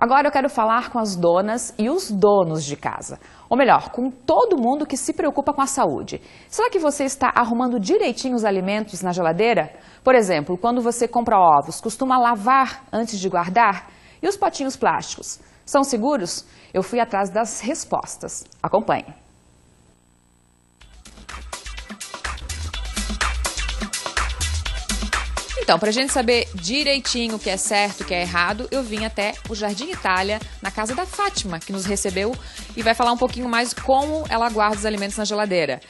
Agora eu quero falar com as donas e os donos de casa. Ou melhor, com todo mundo que se preocupa com a saúde. Será que você está arrumando direitinho os alimentos na geladeira? Por exemplo, quando você compra ovos, costuma lavar antes de guardar? E os potinhos plásticos? São seguros? Eu fui atrás das respostas. Acompanhe. Então, para a gente saber direitinho o que é certo e o que é errado, eu vim até o Jardim Itália, na casa da Fátima, que nos recebeu e vai falar um pouquinho mais como ela guarda os alimentos na geladeira.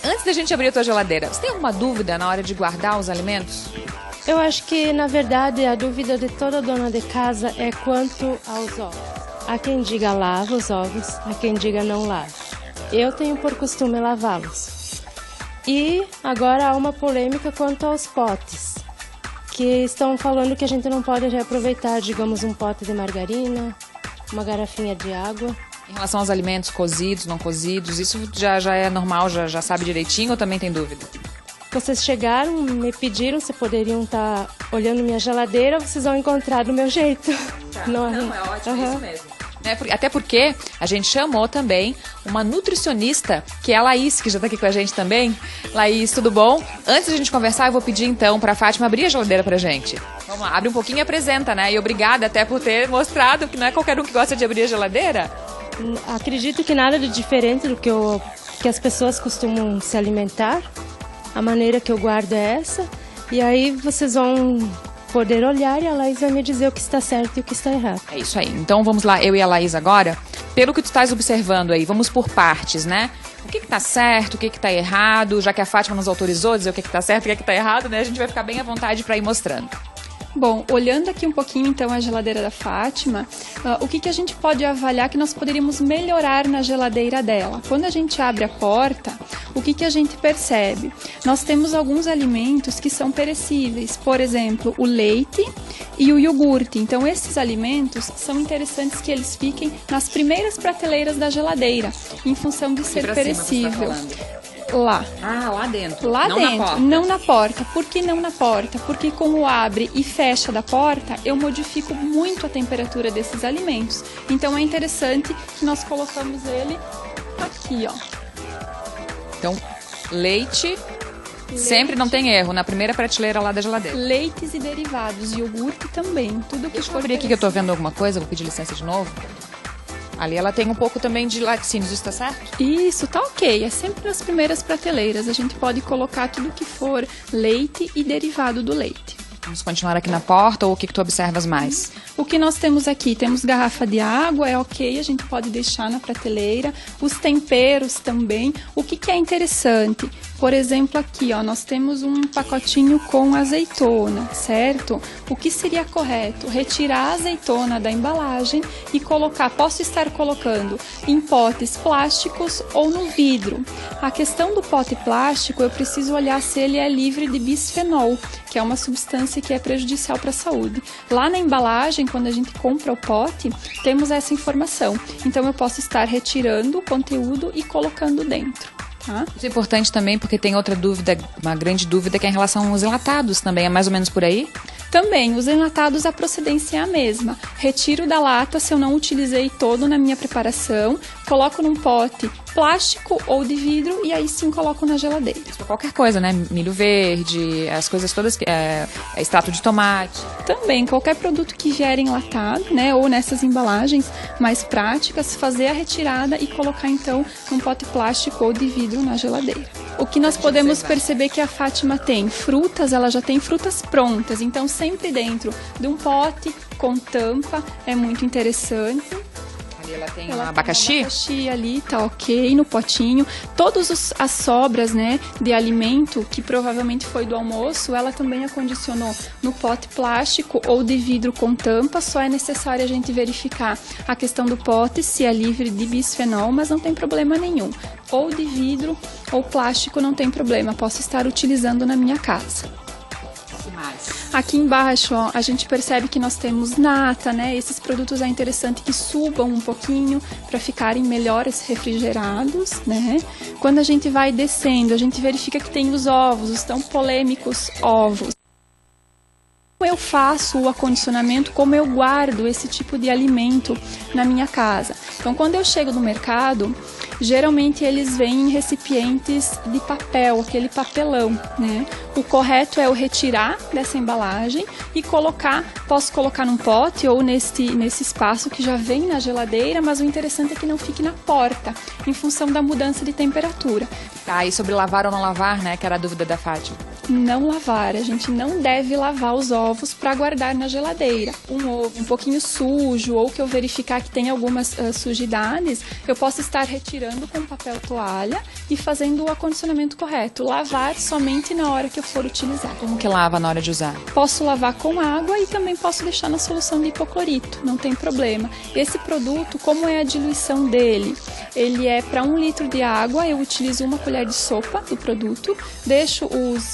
Antes da gente abrir a tua geladeira, você tem alguma dúvida na hora de guardar os alimentos? Eu acho que, na verdade, a dúvida de toda dona de casa é quanto aos ovos. Há quem diga lava os ovos, há quem diga não lava. Eu tenho por costume lavá-los. E agora há uma polêmica quanto aos potes, que estão falando que a gente não pode reaproveitar, digamos, um pote de margarina, uma garrafinha de água. Em relação aos alimentos cozidos, não cozidos, isso já é normal, já sabe direitinho ou também tem dúvida? Vocês chegaram, me pediram se poderiam estar olhando minha geladeira, vocês vão encontrar do meu jeito. Tá. Não, é ótimo, isso mesmo. Até porque a gente chamou também uma nutricionista, que é a Laís, que já está aqui com a gente também. Laís, tudo bom? Antes da gente conversar, eu vou pedir então para a Fátima abrir a geladeira pra gente. Vamos lá, abre um pouquinho e apresenta, né? E obrigada até por ter mostrado que não é qualquer um que gosta de abrir a geladeira. Acredito que nada de diferente do que as pessoas costumam se alimentar. A maneira que eu guardo é essa. E aí vocês vão poder olhar e a Laís vai me dizer o que está certo e o que está errado. É isso aí. Então vamos lá, eu e a Laís agora. Pelo que tu estás observando aí, vamos por partes, né? O que está certo, o que está errado, já que a Fátima nos autorizou a dizer o que está certo e o que está errado, né? A gente vai ficar bem à vontade para ir mostrando. Bom, olhando aqui um pouquinho então a geladeira da Fátima, o que a gente pode avaliar que nós poderíamos melhorar na geladeira dela? Quando a gente abre a porta, o que a gente percebe? Nós temos alguns alimentos que são perecíveis, por exemplo, o leite e o iogurte. Então esses alimentos são interessantes que eles fiquem nas primeiras prateleiras da geladeira, em função de ser perecível. Lá. Ah, lá dentro. Lá não dentro, na porta. não na porta. Por que não na porta? Porque como abre e fecha da porta, eu modifico muito a temperatura desses alimentos. Então é interessante que nós colocamos ele aqui, ó. Então, leite sempre não tem erro, na primeira prateleira lá da geladeira. Leites e derivados, iogurte também, tudo que Deixa eu abrir aqui que eu tô vendo alguma coisa, vou pedir licença de novo. Ali ela tem um pouco também de laticínios, isso tá certo? Isso, tá ok. É sempre nas primeiras prateleiras. A gente pode colocar tudo que for leite e derivado do leite. Vamos continuar aqui na porta ou o que tu observas mais? O que nós temos aqui? Temos garrafa de água, é ok, a gente pode deixar na prateleira. Os temperos também. O que é interessante? Por exemplo, aqui, ó, nós temos um pacotinho com azeitona, certo? O que seria correto? Retirar a azeitona da embalagem e colocar, posso estar colocando em potes plásticos ou no vidro. A questão do pote plástico, eu preciso olhar se ele é livre de bisfenol, que é uma substância que é prejudicial para a saúde. Lá na embalagem, quando a gente compra o pote, temos essa informação. Então, eu posso estar retirando o conteúdo e colocando dentro. Tá? Isso é importante também porque tem outra dúvida, uma grande dúvida, que é em relação aos enlatados também. É mais ou menos por aí? Também, os enlatados, a procedência é a mesma. Retiro da lata se eu não utilizei todo na minha preparação, coloco num pote plástico ou de vidro e aí sim coloco na geladeira. Isso para qualquer coisa, né? Milho verde, as coisas todas, extrato de tomate. Também, qualquer produto que vier enlatado, né? Ou nessas embalagens mais práticas, fazer a retirada e colocar então num pote plástico ou de vidro na geladeira. O que nós podemos perceber que a Fátima tem frutas, ela já tem frutas prontas, então sempre dentro de um pote com tampa, é muito interessante. Ali ela tem um abacaxi? Um abacaxi ali, tá ok, no potinho. Todas as sobras, né, de alimento, que provavelmente foi do almoço, ela também acondicionou no pote plástico ou de vidro com tampa. Só é necessário a gente verificar a questão do pote, se é livre de bisfenol, mas não tem problema nenhum. Ou de vidro ou plástico não tem problema, posso estar utilizando na minha casa. Aqui embaixo, ó, a gente percebe que nós temos nata, né? Esses produtos é interessante que subam um pouquinho para ficarem melhores refrigerados, né? Quando a gente vai descendo, a gente verifica que tem os ovos, os tão polêmicos ovos. Eu faço o acondicionamento, como eu guardo esse tipo de alimento na minha casa. Então, quando eu chego no mercado, geralmente eles vêm em recipientes de papel, aquele papelão, né? O correto é eu retirar dessa embalagem e posso colocar num pote ou nesse espaço que já vem na geladeira, mas o interessante é que não fique na porta, em função da mudança de temperatura. Tá, e sobre lavar ou não lavar, né, que era a dúvida da Fátima. Não lavar, a gente não deve lavar os ovos para guardar na geladeira. Um ovo um pouquinho sujo ou que eu verificar que tem algumas sujidades, eu posso estar retirando com papel toalha e fazendo o acondicionamento correto. Lavar somente na hora que eu for utilizar. Como que lava na hora de usar? Posso lavar com água e também posso deixar na solução de hipoclorito, não tem problema. Esse produto, como é a diluição dele? Ele é para 1 litro de água, eu utilizo 1 colher de sopa do produto,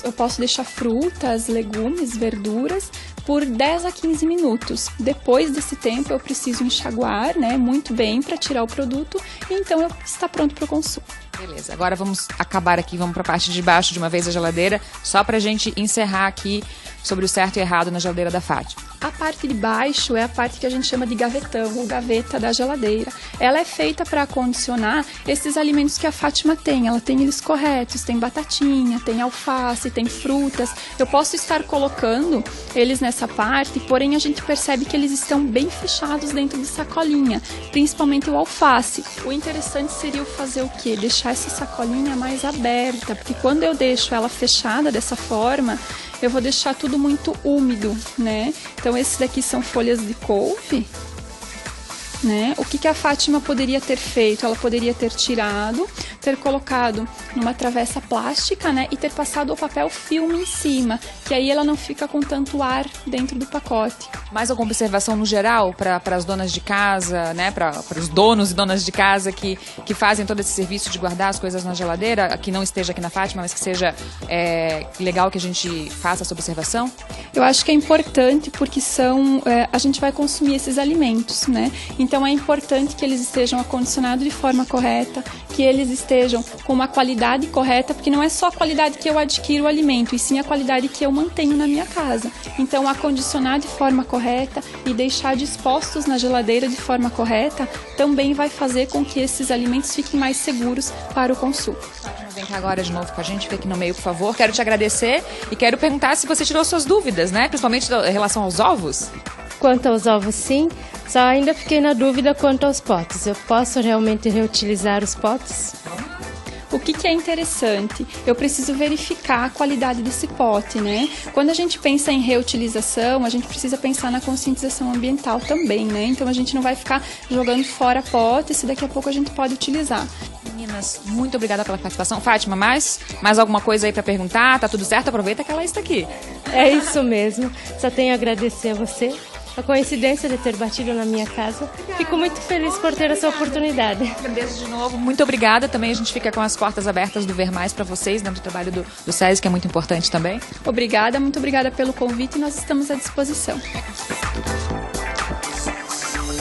eu posso deixar frutas, legumes, verduras por 10 a 15 minutos. Depois desse tempo eu preciso enxaguar, né, muito bem para tirar o produto e então está pronto para o consumo. Beleza, agora vamos acabar aqui, vamos para a parte de baixo de uma vez da geladeira, só para a gente encerrar aqui sobre o certo e errado na geladeira da Fátima. A parte de baixo é a parte que a gente chama de gavetão, ou gaveta da geladeira. Ela é feita para acondicionar esses alimentos que a Fátima tem. Ela tem eles corretos, tem batatinha, tem alface, tem frutas. Eu posso estar colocando eles nessa parte, porém a gente percebe que eles estão bem fechados dentro de sacolinha, principalmente o alface. O interessante seria eu fazer o quê? Deixar essa sacolinha mais aberta, porque quando eu deixo ela fechada dessa forma, eu vou deixar tudo muito úmido, né? Então, esses daqui são folhas de couve, né? O que a Fátima poderia ter feito? Ela poderia ter tirado, ter colocado numa travessa plástica, né? E ter passado o papel filme em cima, que aí ela não fica com tanto ar dentro do pacote. Mais alguma observação no geral para as donas de casa, né? Para os donos e donas de casa que fazem todo esse serviço de guardar as coisas na geladeira, que não esteja aqui na Fátima, mas que seja legal que a gente faça essa observação? Eu acho que é importante porque a gente vai consumir esses alimentos, né? Então é importante que eles estejam acondicionados de forma correta, que eles estejam com uma qualidade correta, porque não é só a qualidade que eu adquiro o alimento, e sim a qualidade que eu mantenho na minha casa. Então acondicionar de forma correta e deixar dispostos na geladeira de forma correta também vai fazer com que esses alimentos fiquem mais seguros para o consumo. Vem cá agora de novo com a gente, fica aqui no meio, por favor. Quero te agradecer e quero perguntar se você tirou suas dúvidas, né? Principalmente em relação aos ovos. Quanto aos ovos, sim. Só ainda fiquei na dúvida quanto aos potes. Eu posso realmente reutilizar os potes? O que é interessante? Eu preciso verificar a qualidade desse pote, né? Quando a gente pensa em reutilização, a gente precisa pensar na conscientização ambiental também, né? Então a gente não vai ficar jogando fora potes, se daqui a pouco a gente pode utilizar. Meninas, muito obrigada pela participação. Fátima, mais alguma coisa aí para perguntar? Tá tudo certo? Aproveita que ela está aqui. É isso mesmo. Só tenho a agradecer a você. A coincidência de ter batido na minha casa. Fico muito feliz por ter essa oportunidade. Agradeço de novo. Muito obrigada. Também a gente fica com as portas abertas do Ver Mais para vocês, dentro do trabalho do SESI, que é muito importante também. Obrigada, muito obrigada pelo convite e nós estamos à disposição.